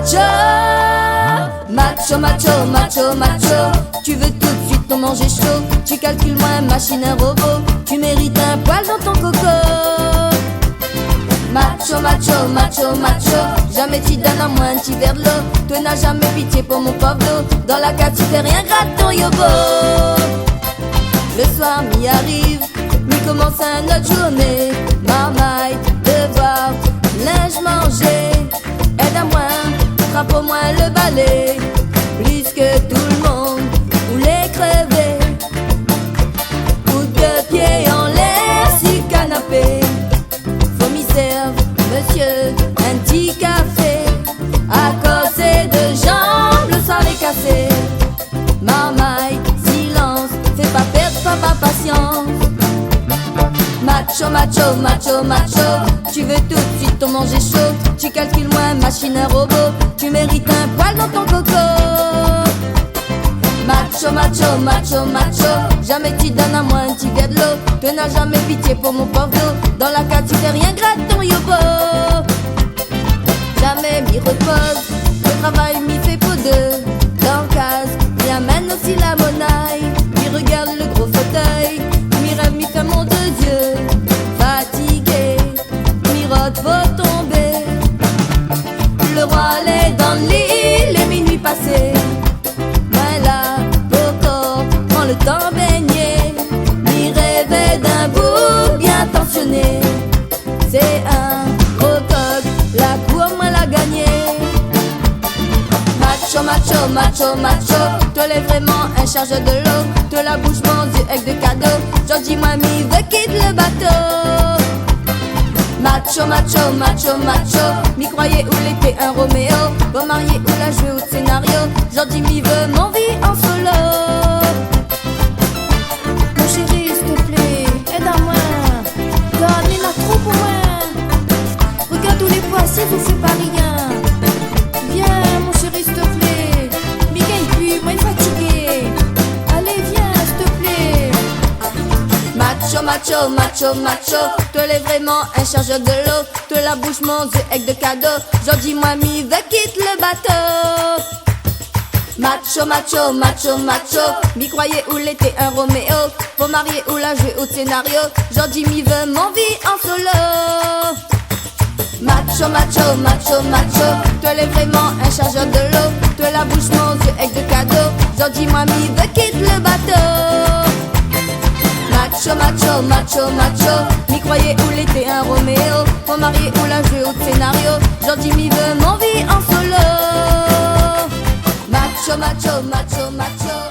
macho. Macho, macho, macho, macho. Tu veux tout de suite ton manger chaud. Tu calcules moins machine, un robot. Tu mérites un poil dans ton coco. Macho, macho, macho, macho. Jamais tu donnes à moi un petit verre de l'eau. Toi n'as jamais pitié pour mon pauvre dos. Dans la cave tu fais rien, gratte ton yobo. Le soir m'y arrive, m'y commence une autre journée. Marmaille, devoir, linge manger. Aide à moi, frappe au moins le balai. Plus que tout le monde, voulait crever. Coup de pied en l'air sur canapé. Faut m'y servir, monsieur, un petit café. À causer de jambes, le soir est cassé. Marmaille, silence, fais pas perdre papa patience. Macho, macho, macho, macho. Tu veux tout de suite ton manger chaud. Tu calcules moins machine, un robot. Tu mérites un poil dans ton coco. Macho, macho, macho, macho. Jamais tu donnes à moi un petit verre de l'eau. Tu n'as jamais pitié pour mon pauvre dos. Dans la cave tu fais rien, gratte ton yobo. Jamais m'y repose, le travail m'y fait peau deux. Dans case, m'y amène aussi la monnaie. M'y regarde le gros fauteuil. M'y rêve, m'y fait mon deux yeux. Fatigué, m'y rote, faut tomber. Le roi est dans le lit, les minuit passés. Mais là, au corps, prends le temps baigné. M'y rêvait d'un bout bien tensionné. C'est un gros coq, la cour moi l'a gagné. Macho, macho, macho, macho. Toi l'es vraiment un chargeur de l'eau. Toi la bouche mordue avec de cadeaux. Georgie mamie veut quitte le bateau. Macho, macho, macho, macho. M'y croyait où l'était un Roméo. Bon marié où l'a joué au scénario. Georgie m'y veut mon vie en solo. Mon chéri, s'il te plaît, aide-moi. Donne, il a trop pour moi. Regarde tous les poissons, vous faites pas rien. Viens, mon chéri, s'il te plaît. Miguel, puis moi, il est fatigué. Allez, viens, s'il te plaît. Macho, macho, macho, macho. Toi l'es vraiment un chargeur de l'eau. Toi la bouche mordue avec de cadeaux. Georgie mamie veut quitte le bateau. Macho, macho, macho, macho. M'y croyait où l'était un Roméo. Pour marier où l'a joué au scénario. Georgie m'y veut mon vie en solo. Macho, macho, macho, macho. Toi l'es vraiment un chargeur de l'eau. Toi la bouche mordue avec de cadeaux. Georgie mamie veut quitte le bateau. Macho, macho, macho, macho. M'y croyait où l'était un Roméo. Pour marier où l'a joué au scénario. Georgie m'y veut mon vie en solo. Macho, macho, macho, macho.